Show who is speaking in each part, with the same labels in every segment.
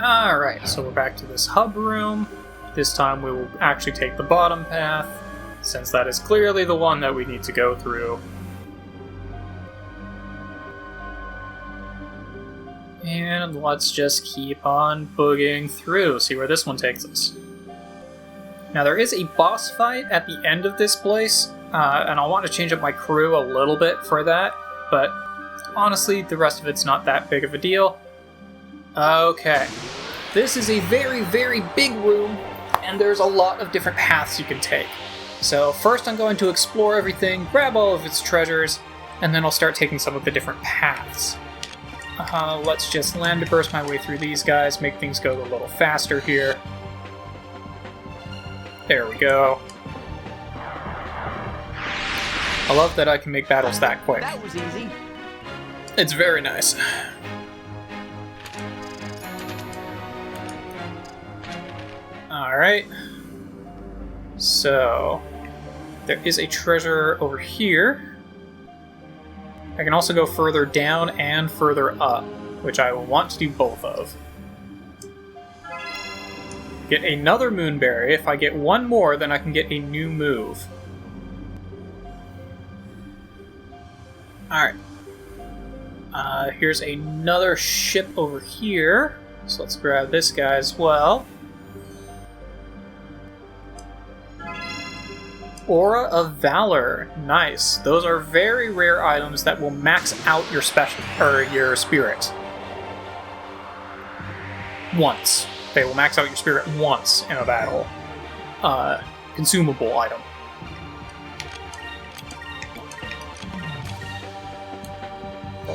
Speaker 1: Alright, so we're back to this hub room. This time we will actually take the bottom path, since that is clearly the one that we need to go through. And let's just keep on boogieing through, see where this one takes us. Now there is a boss fight at the end of this place, and I'll want to change up my crew a little bit for that, but honestly, the rest of it's not that big of a deal. Okay. This is a very, very big room, and there's a lot of different paths you can take. So first I'm going to explore everything, grab all of its treasures, and then I'll start taking some of the different paths. Let's just lambda burst my way through these guys, make things go a little faster here. There we go. I love that I can make battles that quick.
Speaker 2: That was easy.
Speaker 1: It's very nice. Alright. So, there is a treasure over here. I can also go further down and further up, which I will want to do both of. Get another moonberry. If I get one more, then I can get a new move. Alright. Here's another ship over here. So let's grab this guy as well. Aura of Valor. Nice. Those are very rare items that will max out your special or your spirit. Once. They will max out your spirit once in a battle. Consumable item.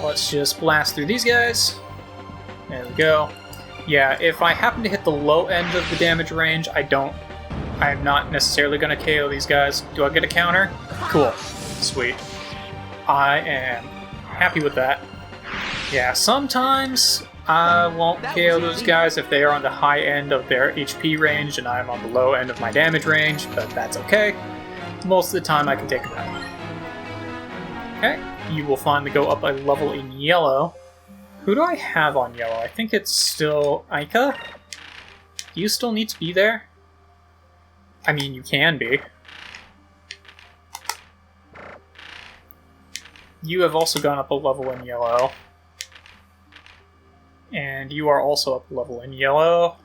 Speaker 1: Let's just blast through these guys. There we go. Yeah, if I happen to hit the low end of the damage range, I'm not necessarily going to KO these guys. Do I get a counter? Cool. Sweet. I am happy with that. Yeah, sometimes I won't KO those guys if they are on the high end of their HP range and I'm on the low end of my damage range, but that's okay. Most of the time I can take them out. Okay, you will finally go up a level in yellow. Who do I have on yellow? I think it's still Aika? Do you still need to be there? I mean, you can be. You have also gone up a level in yellow. And you are also up a level in yellow.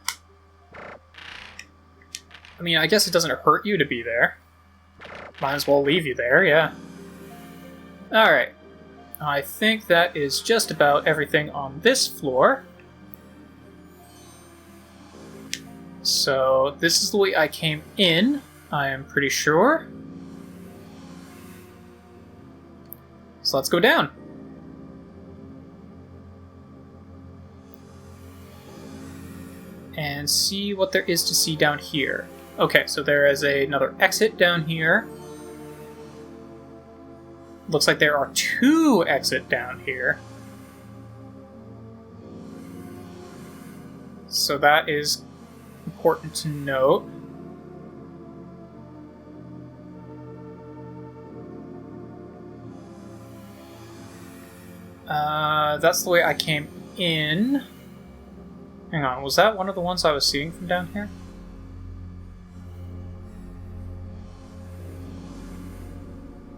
Speaker 1: I mean, I guess it doesn't hurt you to be there. Might as well leave you there, yeah. Alright. I think that is just about everything on this floor. So, this is the way I came in, I am pretty sure. So let's go down. And see what there is to see down here. Okay, so there is another exit down here. Looks like there are 2 exits down here. So that is important to note. That's the way I came in. Hang on, was that one of the ones I was seeing from down here?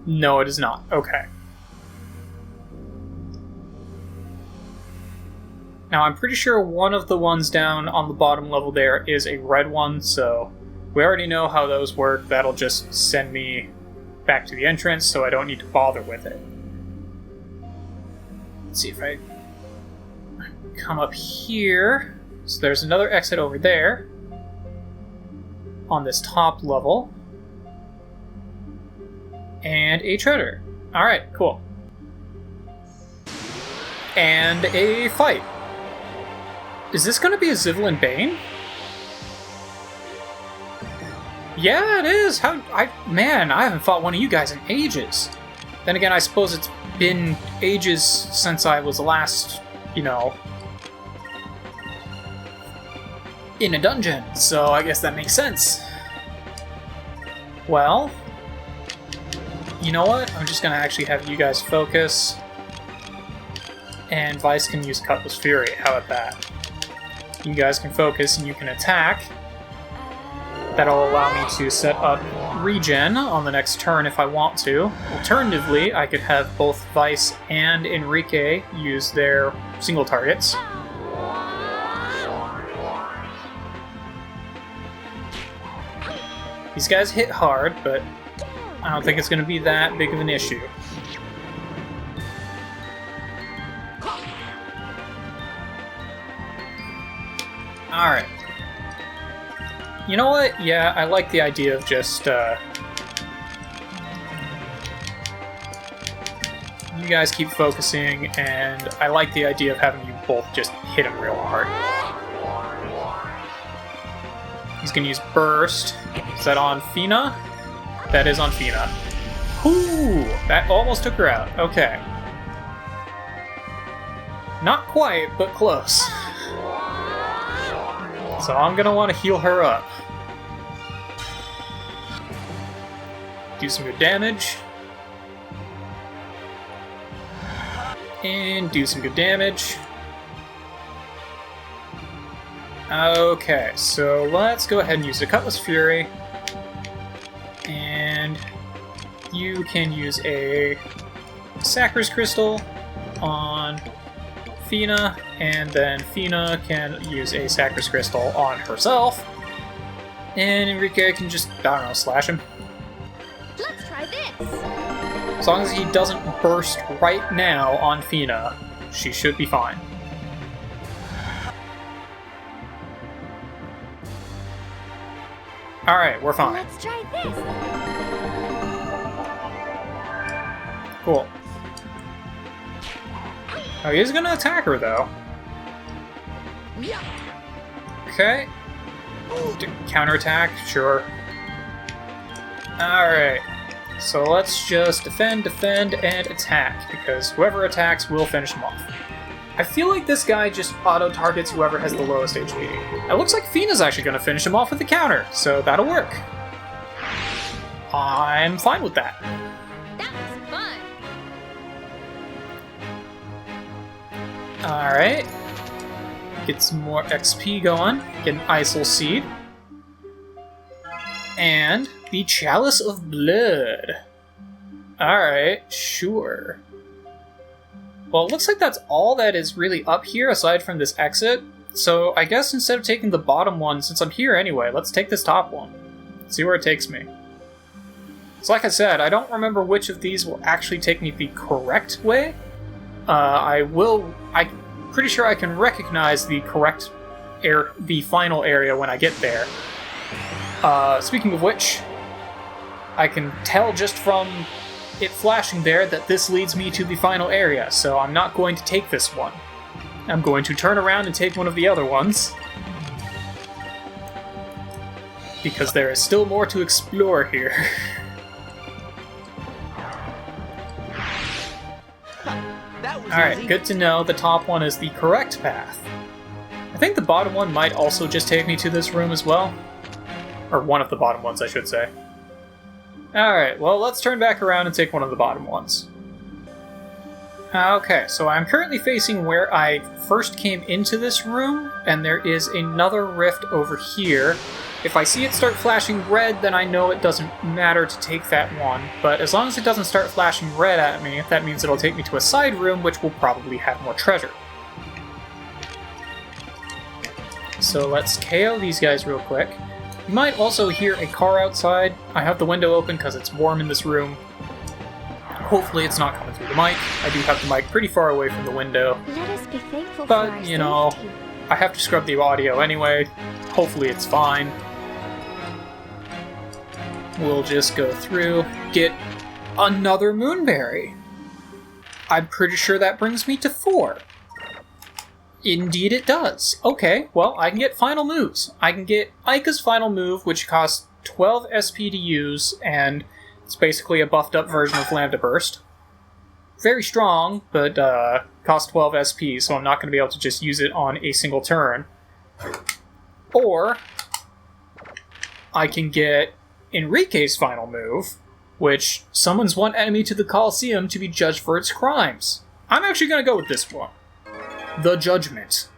Speaker 1: No, it is not. Okay. Now, I'm pretty sure one of the ones down on the bottom level there is a red one, so we already know how those work. That'll just send me back to the entrance, so I don't need to bother with it. Let's see if I come up here. So there's another exit over there on this top level. And a treasure. Alright, cool. And a fight. Is this going to be a Zivlin Bane? Yeah, it is! Man, I haven't fought one of you guys in ages. Then again, I suppose it's been ages since I was last, in a dungeon, so I guess that makes sense. Well, you know what? I'm just gonna actually have you guys focus. And Vice can use Cutlass Fury. How about that? You guys can focus and you can attack. That'll allow me to set up regen on the next turn if I want to. Alternatively, I could have both Vice and Enrique use their single targets. These guys hit hard, but I don't think it's going to be that big of an issue. Alright. You know what? Yeah, I like the idea of just, you guys keep focusing, and I like the idea of having you both just hit him real hard. He's gonna use Burst. Is that on Fina? That is on Fina. Ooh! That almost took her out. Okay. Not quite, but close. So I'm gonna want to heal her up. Do some good damage. And do some good damage. Okay, so let's go ahead and use the Cutlass Fury. And you can use a Sacri's Crystal on Fina, and then Fina can use a Sacri's Crystal on herself. And Enrique can just, I don't know, slash him.
Speaker 2: Let's try this!
Speaker 1: As long as he doesn't burst right now on Fina, she should be fine. Alright, we're fine.
Speaker 2: Let's try this!
Speaker 1: Cool. Oh, he is gonna attack her, though. Okay. Counterattack, sure. Alright. So let's just defend, and attack, because whoever attacks will finish him off. I feel like this guy just auto-targets whoever has the lowest HP. It looks like Fina's actually going to finish him off with a counter, so that'll work. I'm fine with that.
Speaker 2: That was fun!
Speaker 1: Alright. Get some more XP going. Get an Isol Seed. And the Chalice of Blood. Alright, sure. Well, it looks like that's all that is really up here aside from this exit. So I guess instead of taking the bottom one, since I'm here anyway, let's take this top one. See where it takes me. So like I said, I don't remember which of these will actually take me the correct way. I'm pretty sure I can recognize the the final area when I get there. Speaking of which, I can tell just from it flashing there that this leads me to the final area, so I'm not going to take this one. I'm going to turn around and take one of the other ones, because there is still more to explore here. Alright, good to know the top one is the correct path. I think the bottom one might also just take me to this room as well. Or one of the bottom ones, I should say. Alright, well, let's turn back around and take one of the bottom ones. Okay, so I'm currently facing where I first came into this room, and there is another rift over here. If I see it start flashing red, then I know it doesn't matter to take that one, but as long as it doesn't start flashing red at me, that means it'll take me to a side room, which will probably have more treasure. So let's KO these guys real quick. You might also hear a car outside. I have the window open because it's warm in this room. Hopefully it's not coming through the mic. I do have the mic pretty far away from the window.
Speaker 2: Let us be thankful for our
Speaker 1: but, you know,
Speaker 2: safety.
Speaker 1: I have to scrub the audio anyway. Hopefully it's fine. We'll just go through, get another Moonberry. I'm pretty sure that brings me to 4. Indeed it does. Okay, well, I can get final moves. I can get Aika's final move, which costs 12 SP to use, and it's basically a buffed up version of Lambda Burst. Very strong, but costs 12 SP, so I'm not going to be able to just use it on a single turn. Or I can get Enrique's final move, which summons one enemy to the Colosseum to be judged for its crimes. I'm actually going to go with this one. The Judgment.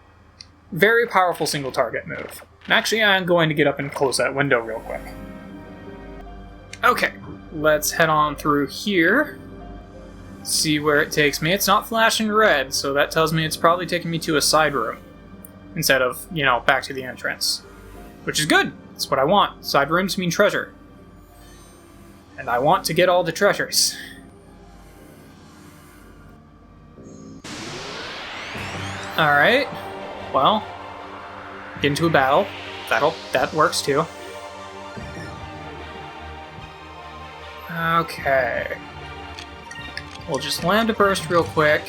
Speaker 1: Very powerful single target move. And actually, I'm going to get up and close that window real quick. Okay, let's head on through here. See where it takes me. It's not flashing red, so that tells me it's probably taking me to a side room. Instead of, back to the entrance. Which is good. That's what I want. Side rooms mean treasure. And I want to get all the treasures. Alright. Well, get into a battle. That works too. Okay. We'll just land a burst real quick.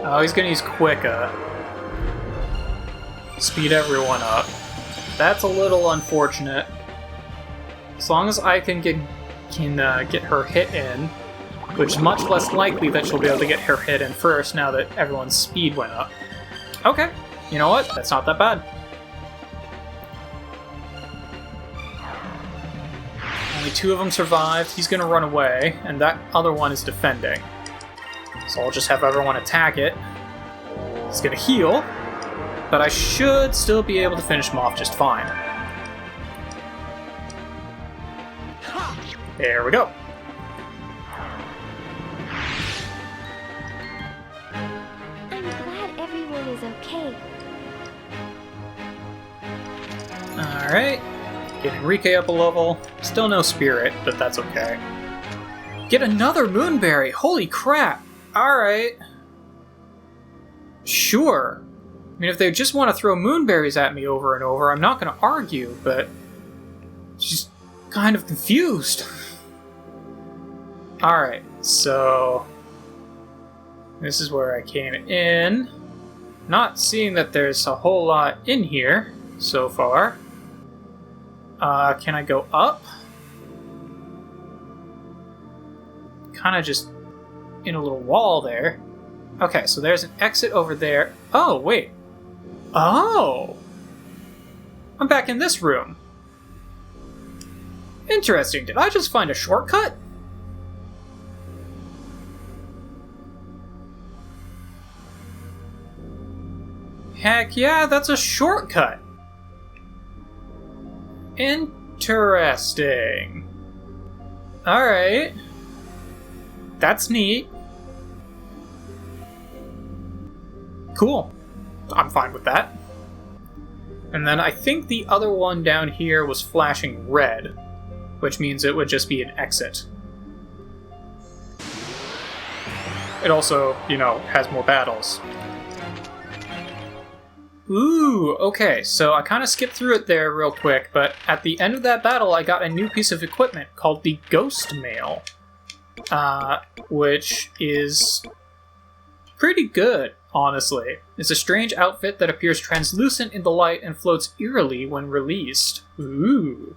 Speaker 1: Oh, he's gonna use Quicka. Speed everyone up. That's a little unfortunate. As long as I can get her hit in, which is much less likely that she'll be able to get her hit in first now that everyone's speed went up. Okay, you know what? That's not that bad. Only 2 of them survived. He's gonna run away, and that other one is defending. So I'll just have everyone attack it. He's gonna heal, but I should still be able to finish him off just fine. There we go.
Speaker 2: I'm glad everyone is okay.
Speaker 1: Alright. Get Enrique up a level. Still no spirit, but that's okay. Get another Moonberry! Holy crap! Alright. Sure. I mean, if they just want to throw Moonberries at me over and over, I'm not going to argue, but... just kind of confused. Alright, so... this is where I came in. Not seeing that there's a whole lot in here so far. Can I go up? Kind of just in a little wall there. Okay, so there's an exit over there. Oh, wait. Oh! I'm back in this room. Interesting. Did I just find a shortcut? Heck yeah, that's a shortcut. Interesting. Alright. That's neat. Cool. I'm fine with that. And then I think the other one down here was flashing red, which means it would just be an exit. It also, has more battles. Ooh, okay, so I kind of skipped through it there real quick, but at the end of that battle I got a new piece of equipment called the Ghost Mail, which is pretty good, honestly. It's a strange outfit that appears translucent in the light and floats eerily when released. Ooh.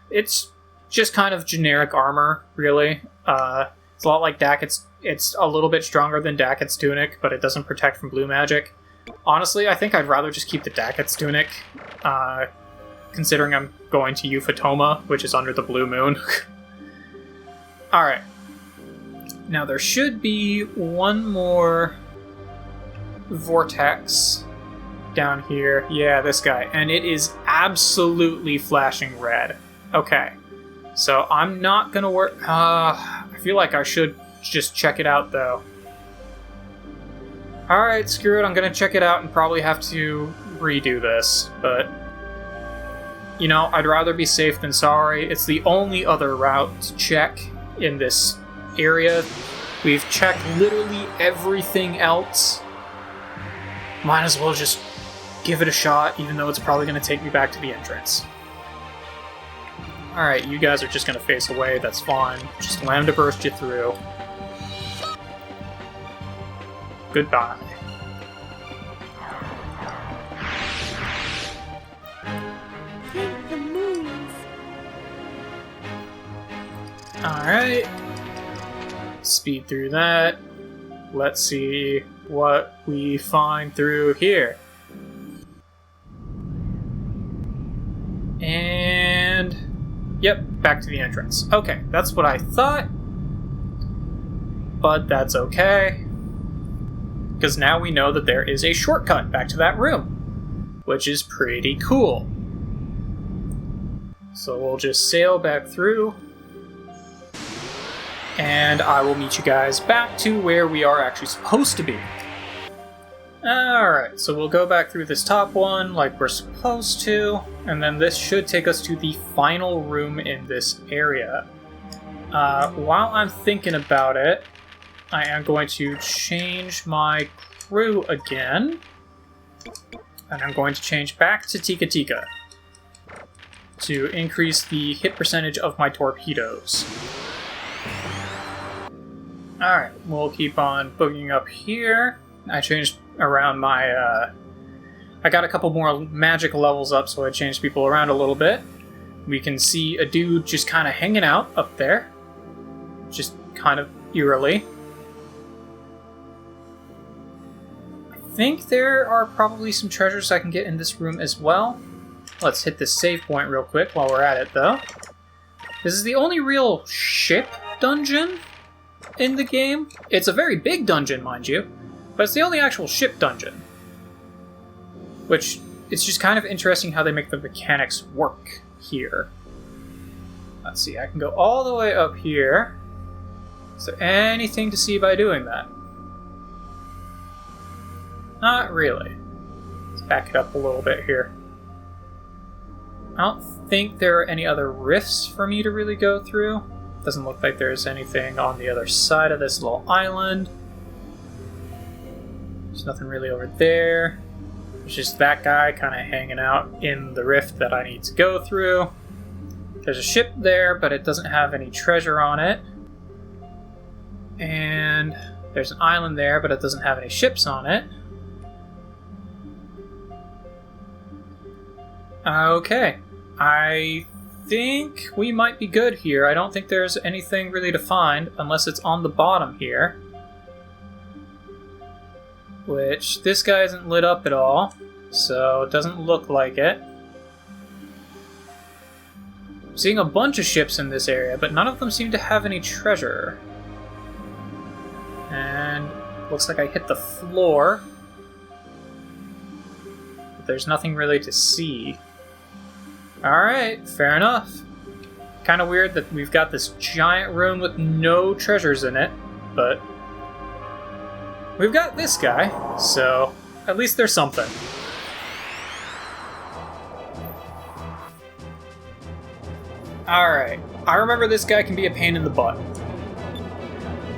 Speaker 1: It's just kind of generic armor, really. It's a lot like Daket's. It's a little bit stronger than Daket's tunic, but it doesn't protect from blue magic. Honestly, I think I'd rather just keep the Daket's tunic, considering I'm going to Euphotoma, which is under the blue moon. Alright. Now there should be one more vortex down here. Yeah, this guy. And it is absolutely flashing red. Okay. So I'm not gonna work... I feel like I should just check it out, though. Alright, screw it, I'm gonna check it out and probably have to redo this, but... I'd rather be safe than sorry. It's the only other route to check in this area. We've checked literally everything else. Might as well just give it a shot, even though it's probably gonna take me back to the entrance. Alright, you guys are just gonna face away, that's fine. Just Lambda burst you through. Goodbye.
Speaker 2: Thank the moons.
Speaker 1: Alright. Speed through that. Let's see what we find through here. And... yep, back to the entrance. Okay, that's what I thought. But that's okay. because now we know that there is a shortcut back to that room, which is pretty cool. So we'll just sail back through, and I will meet you guys back to where we are actually supposed to be. Alright, so we'll go back through this top one like we're supposed to, and then this should take us to the final room in this area. While I'm thinking about it, I am going to change my crew again, and I'm going to change back to Tika Tika to increase the hit percentage of my torpedoes. Alright, we'll keep on boogieing up here. I changed around my, I got a couple more magic levels up, so I changed people around a little bit. We can see a dude just kind of hanging out up there, just kind of eerily. I think there are probably some treasures I can get in this room as well. Let's hit this save point real quick while we're at it, though. This is the only real ship dungeon in the game. It's a very big dungeon, mind you, but it's the only actual ship dungeon. Which, it's just kind of interesting how they make the mechanics work here. Let's see, I can go all the way up here. Is there anything to see by doing that? Not really. Let's back it up a little bit here. I don't think there are any other rifts for me to really go through. Doesn't look like there's anything on the other side of this little island. There's nothing really over there. There's just that guy kind of hanging out in the rift that I need to go through. There's a ship there, but it doesn't have any treasure on it. And there's an island there, but it doesn't have any ships on it. Okay, I think we might be good here. I don't think there's anything really to find, unless it's on the bottom here. Which, this guy isn't lit up at all, so it doesn't look like it. I'm seeing a bunch of ships in this area, but none of them seem to have any treasure. And looks like I hit the floor. But there's nothing really to see. Alright, fair enough. Kind of weird that we've got this giant room with no treasures in it, but we've got this guy, so at least there's something. Alright, I remember this guy can be a pain in the butt.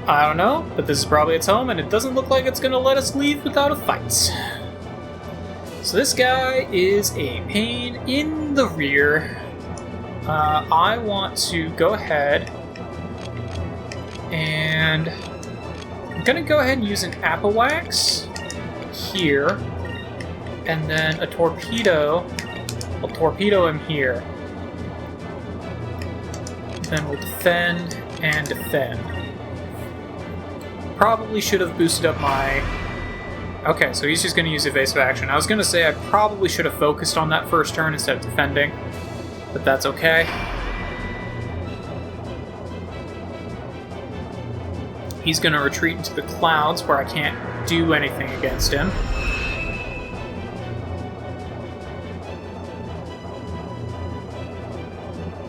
Speaker 1: I don't know, but this is probably its home, and it doesn't look like it's going to let us leave without a fight. So this guy is a pain in the rear. I want to go ahead and I'm going to go ahead and use an Apowax here, and then a torpedo. I'll torpedo him here. Then we'll defend and defend. Probably should have boosted up my... Okay, so he's just going to use evasive action. I was going to say I probably should have focused on that first turn instead of defending, but that's okay. He's going to retreat into the clouds where I can't do anything against him.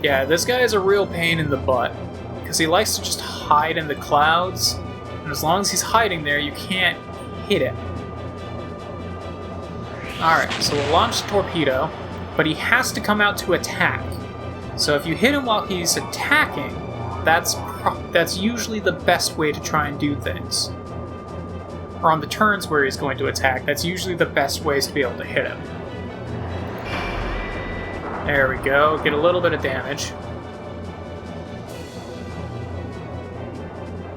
Speaker 1: Yeah, this guy is a real pain in the butt, because he likes to just hide in the clouds, and as long as he's hiding there, you can't hit him. Alright, so we'll launch the torpedo, but he has to come out to attack. So if you hit him while he's attacking, that's usually the best way to try and do things. Or on the turns where he's going to attack, that's usually the best ways to be able to hit him. There we go, get a little bit of damage.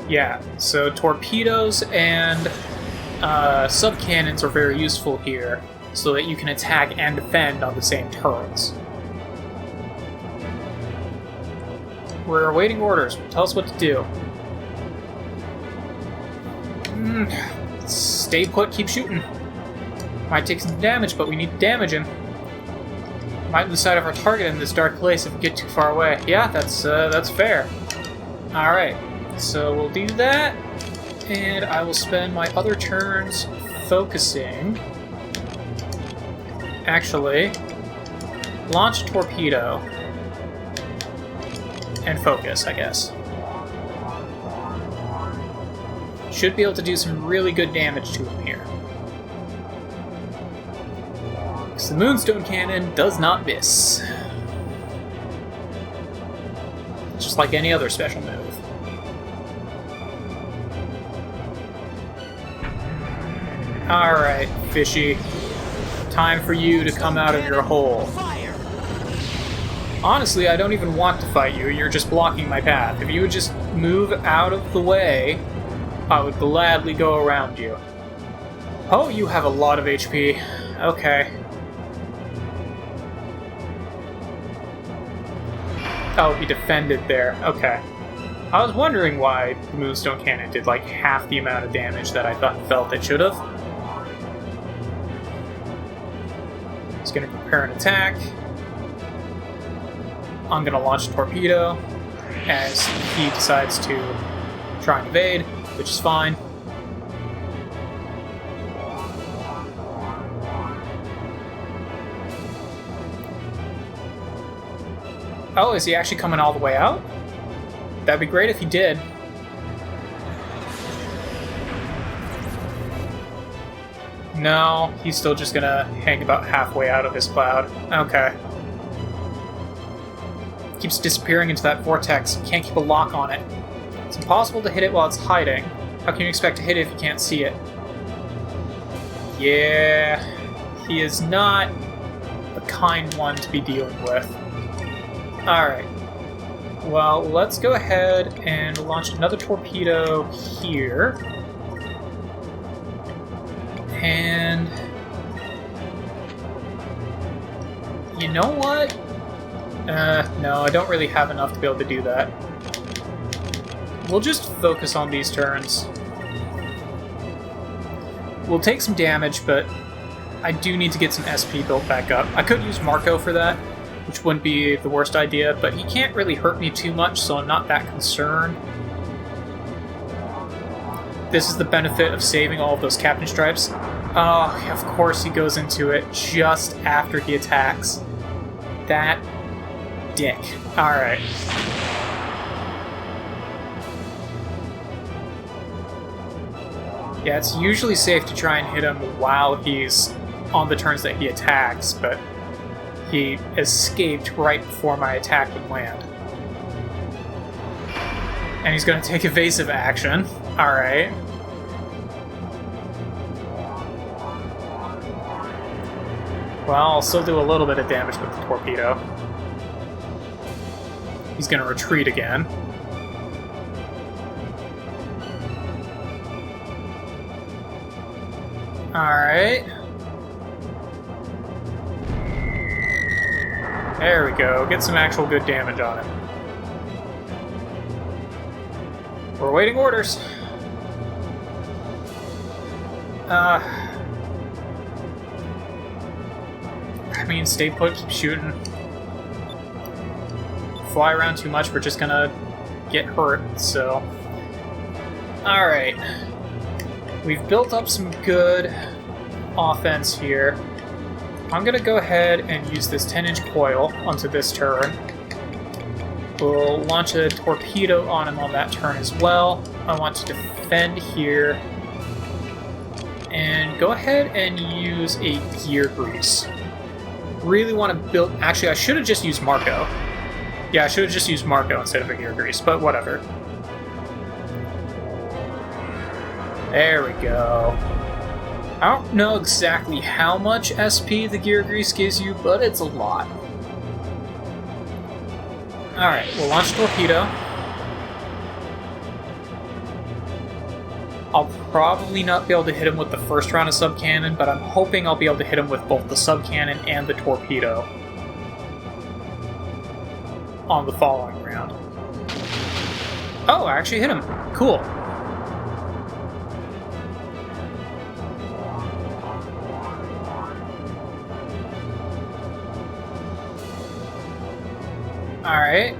Speaker 1: Yeah, so torpedoes and sub-cannons are very useful here, so that you can attack and defend on the same turns. We're awaiting orders. Tell us what to do. Stay put, keep shooting. Might take some damage, but we need to damage him. Might lose sight of our target in this dark place if we get too far away. Yeah, that's fair. Alright, so we'll do that. And I will spend my other turns focusing. Actually, launch a torpedo. And focus, I guess. Should be able to do some really good damage to him here. Because the Moonstone Cannon does not miss. Just like any other special move. Alright, Fishy. Time for you to come out of your hole. Honestly, I don't even want to fight you, you're just blocking my path. If you would just move out of the way, I would gladly go around you. Oh, you have a lot of HP. Okay. Oh, he defended there. Okay. I was wondering why the Moonstone Cannon did like half the amount of damage that I felt it should have. He's going to prepare an attack. I'm going to launch a torpedo as he decides to try and evade, which is fine. Oh, is he actually coming all the way out? That'd be great if he did. No, he's still just gonna hang about halfway out of his cloud. Okay. Keeps disappearing into that vortex. Can't keep a lock on it. It's impossible to hit it while it's hiding. How can you expect to hit it if you can't see it? Yeah, he is not the kind one to be dealing with. Alright. Well, let's go ahead and launch another torpedo here. And... you know what? No, I don't really have enough to be able to do that. We'll just focus on these turns. We'll take some damage, but I do need to get some SP built back up. I could use Marco for that, which wouldn't be the worst idea, but he can't really hurt me too much, so I'm not that concerned. This is the benefit of saving all of those Captain Stripes. Oh, of course he goes into it just after he attacks. That dick. Alright. Yeah, it's usually safe to try and hit him while he's on the turns that he attacks, but he escaped right before my attack would land. And he's going to take evasive action. Alright. Well, I'll still do a little bit of damage with the torpedo. He's going to retreat again. Alright. There we go. Get some actual good damage on him. We're awaiting orders. I mean, stay put, keep shooting. Fly around too much, we're just gonna get hurt, so... Alright. We've built up some good offense here. I'm gonna go ahead and use this 10-inch coil onto this turn. We'll launch a torpedo on him on that turn as well. I want to defend here. And go ahead and use a gear grease. Really want to build... Actually, I should have just used Marco. Yeah, I should have just used Marco instead of a gear grease, but whatever. There we go. I don't know exactly how much SP the gear grease gives you, but it's a lot. Alright, we'll launch a torpedo. I'll probably not be able to hit him with the first round of sub-cannon, but I'm hoping I'll be able to hit him with both the sub-cannon and the torpedo on the following round. Oh, I actually hit him. Cool. Alright.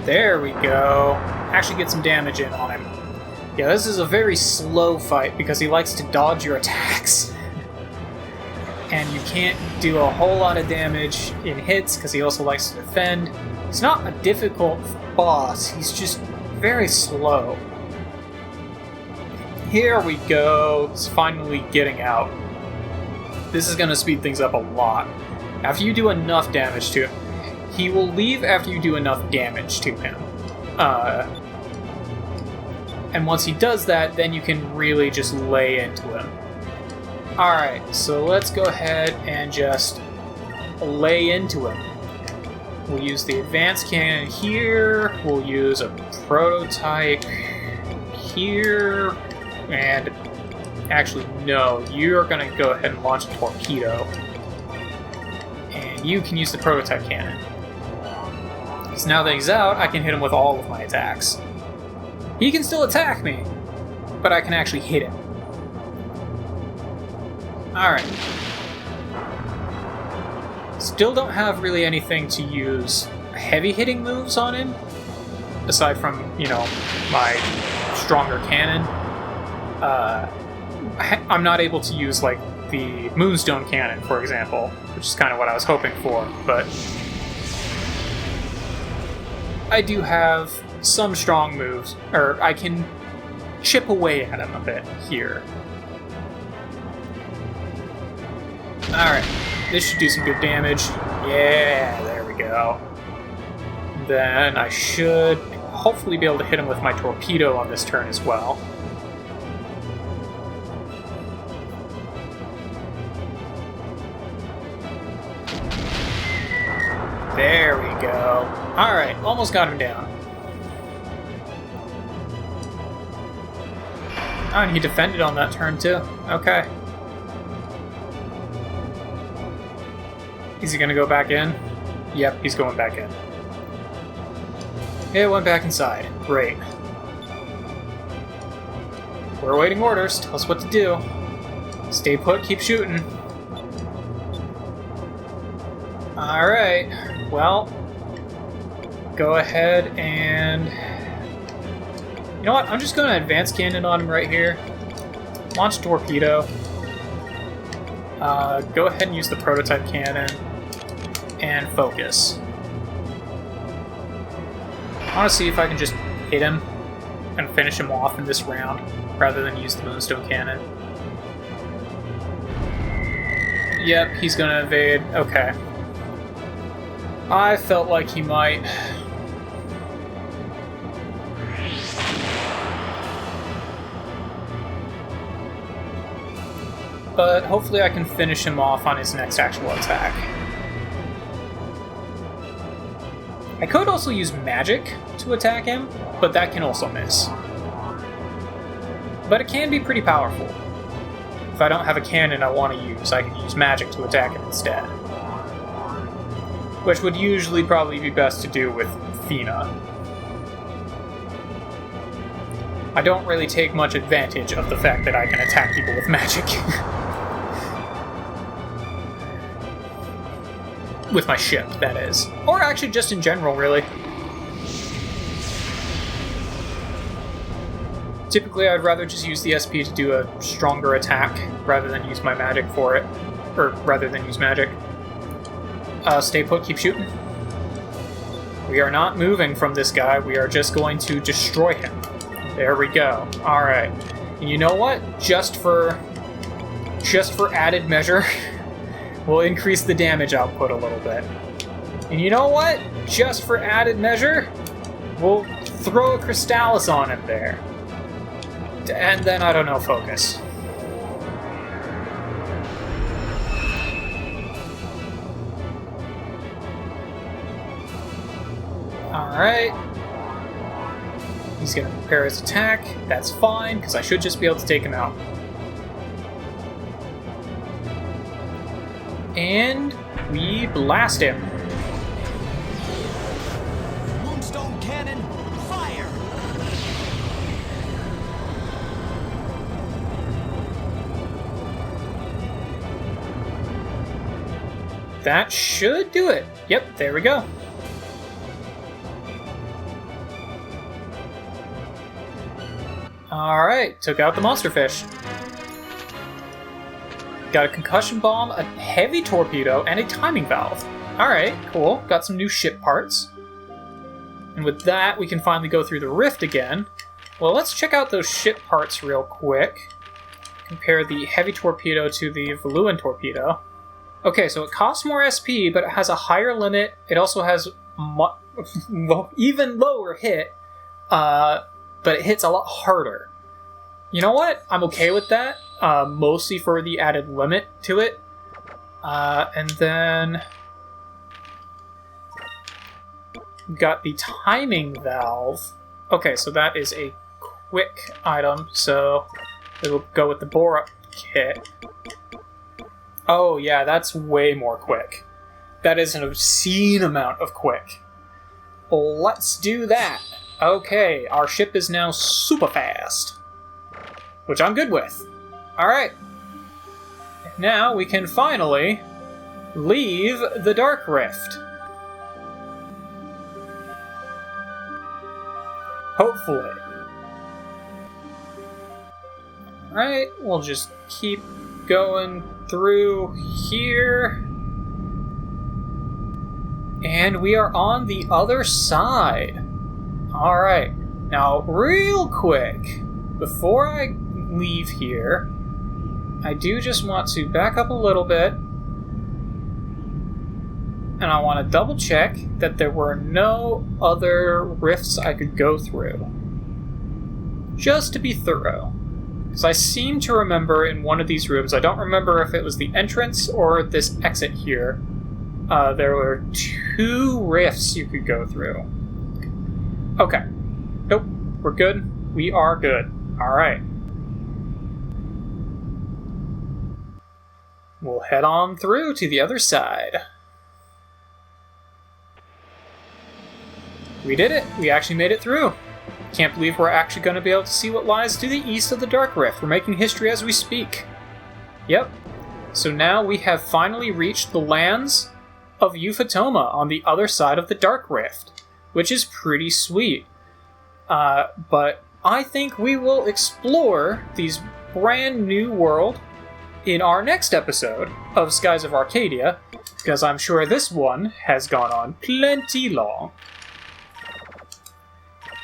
Speaker 1: There we go. Actually get some damage in on him. Yeah, this is a very slow fight because he likes to dodge your attacks. And you can't do a whole lot of damage in hits because he also likes to defend. He's not a difficult boss, he's just very slow. Here we go, he's finally getting out. This is going to speed things up a lot. After you do enough damage to him, he will leave after you do enough damage to him. And once he does that, then you can really just lay into him. Alright, so let's go ahead and just lay into him. We'll use the advanced cannon here, we'll use a prototype here, and actually no, you're going to go ahead and launch a torpedo. And you can use the prototype cannon. Because now that he's out, I can hit him with all of my attacks. He can still attack me, but I can actually hit him. Alright. Still don't have really anything to use heavy hitting moves on him, aside from, you know, my stronger cannon. I'm not able to use, like, the Moonstone cannon, for example, which is kind of what I was hoping for, but I do have some strong moves, or I can chip away at him a bit here. Alright, this should do some good damage. Yeah, there we go. Then I should hopefully be able to hit him with my torpedo on this turn as well. There we go. Alright, almost got him down. Oh, and he defended on that turn too. Okay. Is he gonna go back in? Yep, he's going back in. It went back inside. Great. We're awaiting orders. Tell us what to do. Stay put, keep shooting. Alright. Well, go ahead and... You know what? I'm just going to advance cannon on him right here. Launch torpedo. Go ahead and use the prototype cannon. And focus. I want to see if I can just hit him and finish him off in this round, rather than use the Moonstone cannon. Yep, he's going to evade. Okay. I felt like he might. But hopefully I can finish him off on his next actual attack. I could also use magic to attack him, but that can also miss. But it can be pretty powerful. If I don't have a cannon I want to use, I can use magic to attack him instead. Which would usually probably be best to do with Fina. I don't really take much advantage of the fact that I can attack people with magic. With my ship, that is. Or actually just in general, really. Typically, I'd rather just use the SP to do a stronger attack, rather than use my magic for it. Or, rather than use magic. Stay put, keep shooting. We are not moving from this guy, we are just going to destroy him. There we go. Alright. And you know what? Just for added measure, we'll increase the damage output a little bit. And you know what? Just for added measure, we'll throw a Crystallis on him there. And then, I don't know, focus. Alright. He's going to prepare his attack. That's fine, because I should just be able to take him out. And we blast him.
Speaker 3: Moonstone cannon, fire!
Speaker 1: That should do it. Yep, there we go. Alright, took out the monster fish. Got a concussion bomb, a heavy torpedo, and a timing valve. Alright, cool. Got some new ship parts. And with that, we can finally go through the rift again. Well, let's check out those ship parts real quick. Compare the heavy torpedo to the Valuan torpedo. Okay, so it costs more SP, but it has a higher limit. It also has even lower hit, but it hits a lot harder. You know what? I'm okay with that, mostly for the added limit to it. And then we've got the timing valve. Okay, so that is a quick item, so it'll go with the bore-up kit. Oh yeah, that's way more quick. That is an obscene amount of quick. Let's do that. Okay, our ship is now super fast, which I'm good with. Alright. Now we can finally leave the Dark Rift. Hopefully. Alright, we'll just keep going through here. And we are on the other side. Alright, now real quick, before I leave here, I do just want to back up a little bit. And I want to double check that there were no other rifts I could go through. Just to be thorough. Because I seem to remember in one of these rooms, I don't remember if it was the entrance or this exit here, there were 2 rifts you could go through. Okay. Nope. We're good. We are good. Alright. We'll head on through to the other side. We did it! We actually made it through! Can't believe we're actually going to be able to see what lies to the east of the Dark Rift. We're making history as we speak. Yep. So now we have finally reached the lands of Euphotoma on the other side of the Dark Rift, which is pretty sweet. But I think we will explore these brand new world in our next episode of Skies of Arcadia, because I'm sure this one has gone on plenty long.